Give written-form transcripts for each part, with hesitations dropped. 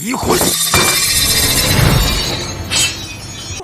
The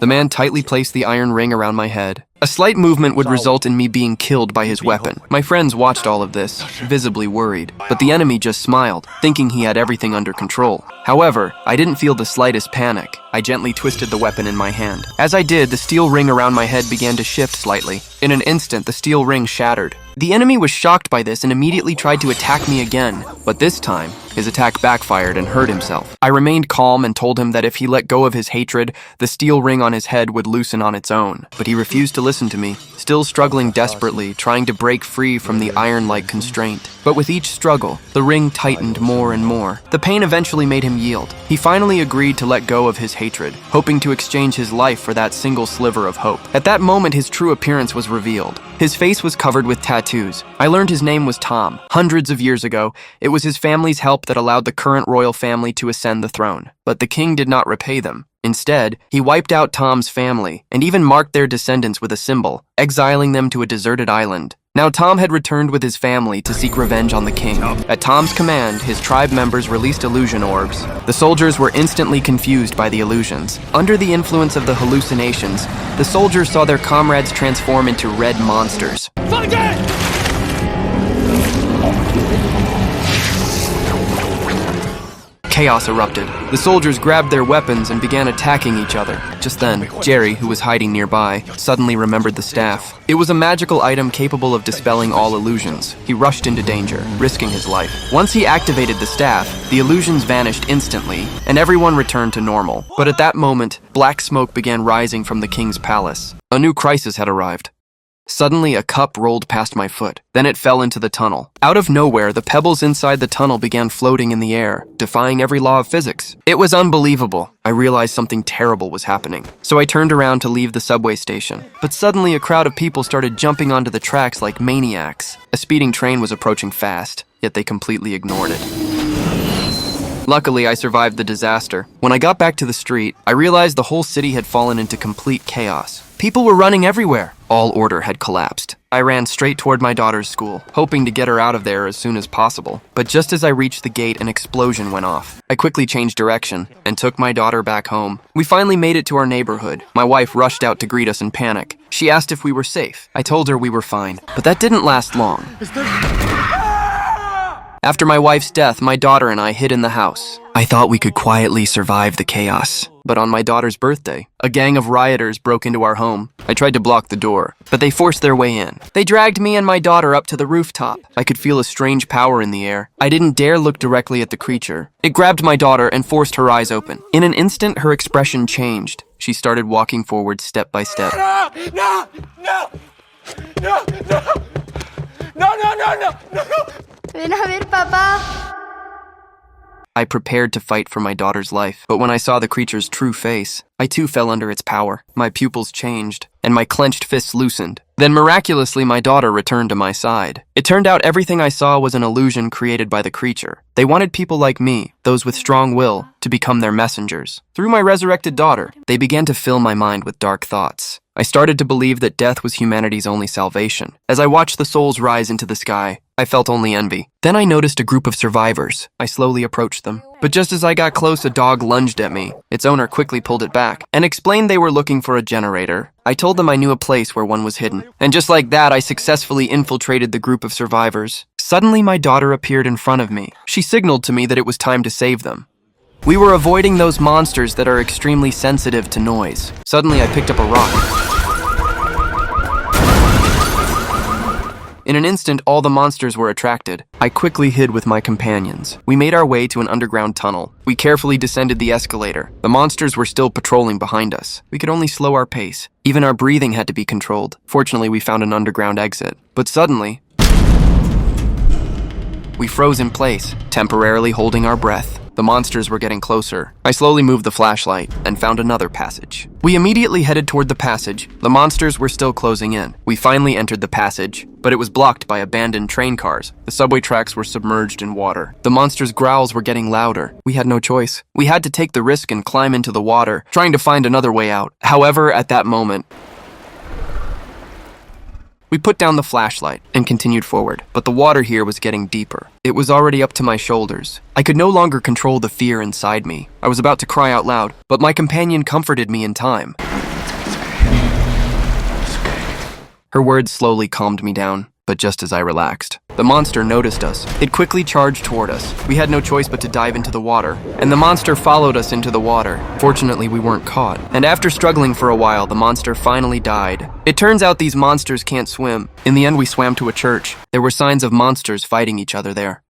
man tightly placed the iron ring around my head. A slight movement would result in me being killed by his weapon. My friends watched all of this, visibly worried, but the enemy just smiled, thinking he had everything under control. However, I didn't feel the slightest panic. I gently twisted the weapon in my hand. As I did, the steel ring around my head began to shift slightly. In an instant, the steel ring shattered. The enemy was shocked by this and immediately tried to attack me again, but this time, his attack backfired and hurt himself. I remained calm and told him that if he let go of his hatred, the steel ring on his head would loosen on its own. But he refused to listen to me, still struggling desperately, trying to break free from the iron-like constraint. But with each struggle, the ring tightened more and more. The pain eventually made him yield. He finally agreed to let go of his hatred, hoping to exchange his life for that single sliver of hope. At that moment, his true appearance was revealed. His face was covered with tattoos. I learned his name was Tom. Hundreds of years ago, it was his family's help that allowed the current royal family to ascend the throne. But the king did not repay them. Instead, he wiped out Tom's family and even marked their descendants with a symbol, exiling them to a deserted island. Now Tom had returned with his family to seek revenge on the king. At Tom's command, his tribe members released illusion orbs. The soldiers were instantly confused by the illusions. Under the influence of the hallucinations, the soldiers saw their comrades transform into red monsters. Chaos erupted. The soldiers grabbed their weapons and began attacking each other. Just then, Jerry, who was hiding nearby, suddenly remembered the staff. It was a magical item capable of dispelling all illusions. He rushed into danger, risking his life. Once he activated the staff, the illusions vanished instantly, and everyone returned to normal. But at that moment, black smoke began rising from the king's palace. A new crisis had arrived. Suddenly, a cup rolled past my foot. Then it fell into the tunnel. Out of nowhere, the pebbles inside the tunnel began floating in the air, defying every law of physics. It was unbelievable. I realized something terrible was happening. So I turned around to leave the subway station. But suddenly, a crowd of people started jumping onto the tracks like maniacs. A speeding train was approaching fast, yet they completely ignored it. Luckily, I survived the disaster. When I got back to the street, I realized the whole city had fallen into complete chaos. People were running everywhere. All order had collapsed. I ran straight toward my daughter's school, hoping to get her out of there as soon as possible. But just as I reached the gate, an explosion went off. I quickly changed direction and took my daughter back home. We finally made it to our neighborhood. My wife rushed out to greet us in panic. She asked if we were safe. I told her we were fine, but that didn't last long. After my wife's death, my daughter and I hid in the house. I thought we could quietly survive the chaos. But on my daughter's birthday, a gang of rioters broke into our home. I tried to block the door, but they forced their way in. They dragged me and my daughter up to the rooftop. I could feel a strange power in the air. I didn't dare look directly at the creature. It grabbed my daughter and forced her eyes open. In an instant, her expression changed. She started walking forward step by step. No! No! No! No! No! No! No! No! No! No! Ven a ver, papá. I prepared to fight for my daughter's life, but when I saw the creature's true face, I too fell under its power. My pupils changed, and my clenched fists loosened. Then miraculously, my daughter returned to my side. It turned out everything I saw was an illusion created by the creature. They wanted people like me, those with strong will, to become their messengers. Through my resurrected daughter, they began to fill my mind with dark thoughts. I started to believe that death was humanity's only salvation. As I watched the souls rise into the sky, I felt only envy. Then I noticed a group of survivors. I slowly approached them. But just as I got close, a dog lunged at me. Its owner quickly pulled it back and explained they were looking for a generator. I told them I knew a place where one was hidden. And just like that, I successfully infiltrated the group of survivors. Suddenly, my daughter appeared in front of me. She signaled to me that it was time to save them. We were avoiding those monsters that are extremely sensitive to noise. Suddenly, I picked up a rock. In an instant, all the monsters were attracted. I quickly hid with my companions. We made our way to an underground tunnel. We carefully descended the escalator. The monsters were still patrolling behind us. We could only slow our pace. Even our breathing had to be controlled. Fortunately, we found an underground exit. But suddenly, we froze in place, temporarily holding our breath. The monsters were getting closer. I slowly moved the flashlight and found another passage. We immediately headed toward the passage. The monsters were still closing in. We finally entered the passage, but it was blocked by abandoned train cars. The subway tracks were submerged in water. The monsters' growls were getting louder. We had no choice. We had to take the risk and climb into the water, trying to find another way out. However, at that moment, We put down the flashlight and continued forward, but the water here was getting deeper. It was already up to my shoulders. I could no longer control the fear inside me. I was about to cry out loud, but my companion comforted me in time. Her words slowly calmed me down, but just as I relaxed, the monster noticed us. It quickly charged toward us. We had no choice but to dive into the water, and the monster followed us into the water. Fortunately, we weren't caught. And after struggling for a while, the monster finally died. It turns out these monsters can't swim. In the end, we swam to a church. There were signs of monsters fighting each other there.